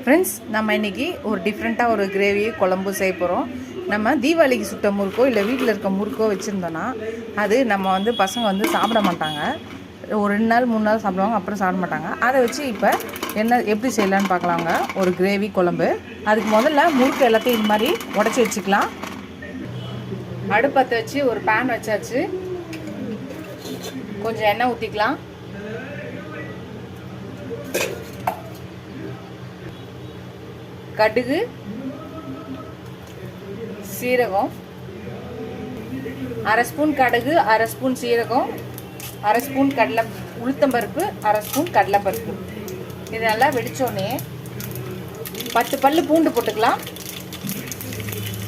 Friends, நம்ம இன்றைக்கி ஒரு டிஃப்ரெண்ட்டாக ஒரு கிரேவி குழம்பு செய்ய போகிறோம். நம்ம தீபாவளிக்கு சுட்ட முறுக்கோ இல்லை வீட்டில் இருக்க முறுக்கோ வச்சுருந்தோன்னா அது நம்ம பசங்க சாப்பிட மாட்டாங்க. ஒரு 2 நாள் 3 நாள் சாப்பிடுவாங்க, அப்புறம் சாப்பிட மாட்டாங்க. அதை வச்சு இப்போ எப்படி செய்யலான்னு பார்க்கலாங்க. ஒரு கிரேவி குழம்பு. அதுக்கு முதல்ல முறுக்கு எல்லாத்தையும் இது மாதிரி உடச்சி வச்சுக்கலாம். அடுப்பத்தை வச்சு ஒரு பேன் வச்சாச்சு. கொஞ்சம் எண்ணெய் ஊற்றிக்கலாம். கடுகு, சீரகம், 1/2 ஸ்பூன் கடுகு, 1/2 ஸ்பூன் சீரகம், 1/2 ஸ்பூன் உளுத்தம்பருப்பு, 1/2 ஸ்பூன் கடலைப்பருப்பு. இது நல்லா வெடிச்சோடனே 10 பல்லு பூண்டு போட்டுக்கலாம்.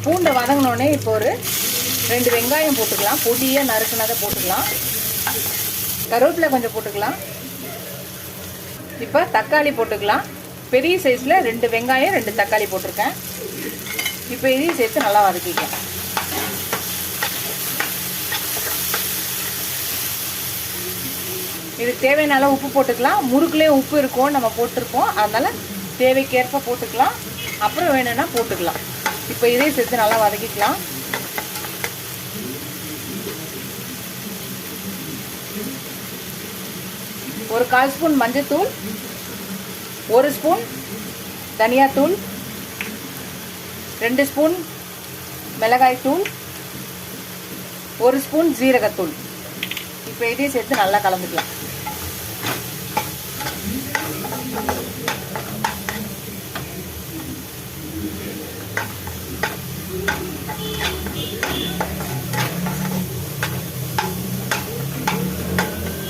பூண்டை வதங்கினோடனே இப்போ ஒரு 2 வெங்காயம் போட்டுக்கலாம். பொடியாக நறுக்குனதை போட்டுக்கலாம். கருவேப்பிலை கொஞ்சம் போட்டுக்கலாம். இப்போ தக்காளி போட்டுக்கலாம். பெரிய சைஸில் 2 வெங்காயம் 2 தக்காளி போட்டிருக்கேன். இப்போ இதையும் சேர்த்து நல்லா வதக்கிக்கலாம். இதுக்கு தேவையான உப்பு போட்டுக்கலாம். முறுக்குலேயே உப்பு இருக்கும், நம்ம போட்டிருக்கோம். அதனால் தேவைக்கேற்ப போட்டுக்கலாம். அப்புறம் வேணும்னா போட்டுக்கலாம். இப்போ இதையும் சேர்த்து நல்லா வதக்கிக்கலாம். ஒரு 1/4 ஸ்பூன் மஞ்சத்தூள், 1 ஸ்பூன் தனியாத்தூள், 2 ஸ்பூன் மிளகாய்த்தூள், 1 ஸ்பூன் ஜீரகத்தூள். இப்போ இதையும் சேர்த்து நல்லா கலந்துக்கலாம்.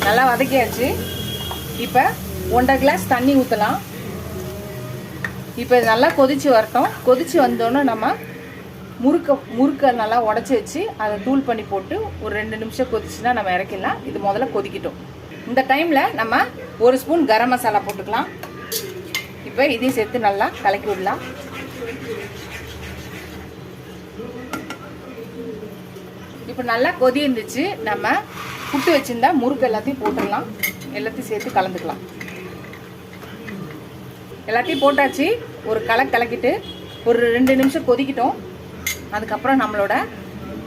நல்லா வதக்கியாச்சு. இப்போ 1/2 கிளாஸ் தண்ணி ஊற்றலாம். இப்போ இது நல்லா கொதித்து வரட்டும். கொதித்து வந்தோன்னே நம்ம முறுக்கை நல்லா உடச்சி வச்சு அதை தூள் பண்ணி போட்டு ஒரு 2 நிமிஷம் கொதிச்சுன்னா நம்ம இறக்கிடலாம். இது முதல்ல கொதிக்கிட்டோம். இந்த டைமில் நம்ம 1 ஸ்பூன் கரம் மசாலா போட்டுக்கலாம். இப்போ இதையும் சேர்த்து நல்லா கலக்கி விடலாம். இப்போ நல்லா கொதி இருந்துச்சு. நம்ம புட்டு வச்சுருந்தா முறுக்கு எல்லாத்தையும் போட்டுடலாம். எல்லாத்தையும் சேர்த்து கலந்துக்கலாம். எல்லாத்தையும் போட்டாச்சு. ஒரு கலக்கிட்டு ஒரு 2 நிமிஷம் கொதிக்கிட்டோம். அதுக்கப்புறம் நம்மளோட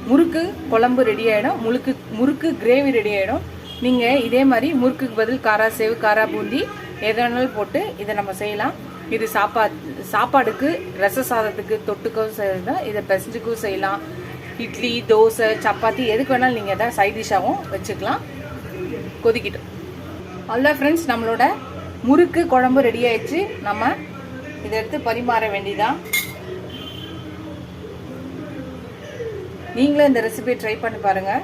முறுக்கு குழம்பு ரெடி ஆகிடும். முறுக்கு கிரேவி ரெடி ஆகிடும். நீங்கள் இதே மாதிரி முறுக்குக்கு பதில் காரா சேவு, காரா பூந்தி எது வேணாலும் போட்டு இதை நம்ம செய்யலாம். இது சாப்பாடுக்கு, ரச சாதத்துக்கு தொட்டுக்கவும் செய்யலாம். இதை பெசஞ்சுக்கும் செய்யலாம். இட்லி, தோசை, சப்பாத்தி எதுக்கு வேணாலும் நீங்கள் எதாவது சைட் டிஷ்ஷாகவும் வச்சுக்கலாம். கொதிக்கிட்டோம். அவ்வளோ ஃப்ரெண்ட்ஸ், நம்மளோட முறுக்கு குழம்பு ரெடி ஆயிடுச்சு. நம்ம இதை எடுத்து பரிமாற வேண்டியதான். நீங்களும் இந்த ரெசிபியை ட்ரை பண்ணி பாருங்கள்.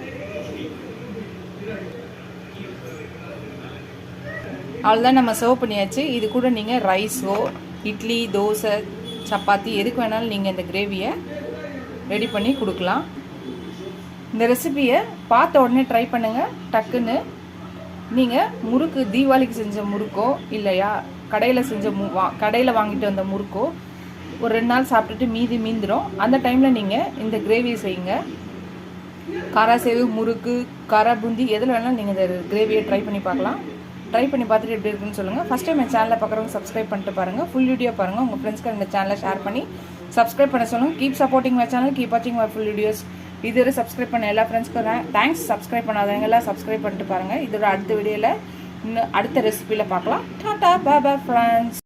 அவ்வளோதான், நம்ம சர்வ் பண்ணியாச்சு. இது கூட நீங்கள் ரைஸோ, இட்லி, தோசை, சப்பாத்தி எதுக்கு வேணாலும் நீங்கள் இந்த கிரேவியை ரெடி பண்ணி கொடுக்கலாம். இந்த ரெசிபியை பார்த்த உடனே ட்ரை பண்ணுங்கள். டக்குன்னு நீங்கள் முறுக்கு தீபாவளிக்கு செஞ்ச முறுக்கோ இல்லையா கடையில் வாங்கிட்டு வந்த முறுக்கோ ஒரு 2 நாள் சாப்பிட்டுட்டு மீந்துடும். அந்த டைமில் நீங்கள் இந்த கிரேவியை செய்யுங்க. காராசேவு, முறுக்கு, காரா பூந்தி எதில் வேணாலும் நீங்கள் இந்த கிரேவியை ட்ரை பண்ணி பார்க்கலாம். ட்ரை பண்ணி பார்த்துட்டு எப்படி இருக்குன்னு சொல்லுங்கள். ஃபஸ்ட் டைம் என் சேனலில் பார்க்குறவங்க சப்ஸ்கிரைப் பண்ணிட்டு பாருங்கள். ஃபுல் வீடியோ பாருங்கள். உங்கள் ஃப்ரெண்ட்ஸ்க்கு இந்த சேனலை ஷேர் பண்ணி சப்ஸ்கிரைப் பண்ண சொல்லுங்கள். Keep supporting my channel, keep வாட்சிங் மை ஃபுல் வீடியோஸ். இதுவரை சப்ஸ்கிரைப் பண்ண எல்லா ஃப்ரெண்ட்ஸ்க்கும் தேங்க்ஸ். சப்ஸ்கிரைப் பண்ணாதவங்க எல்லாம் சப்ஸ்கிரைப் பண்ணிட்டு பாருங்கள். இதோட அடுத்த வீடியோவில் இன்னும் அடுத்த ரெசிபியில் பார்க்கலாம். டாடா, பாய் பாய் ஃப்ரெண்ட்ஸ்.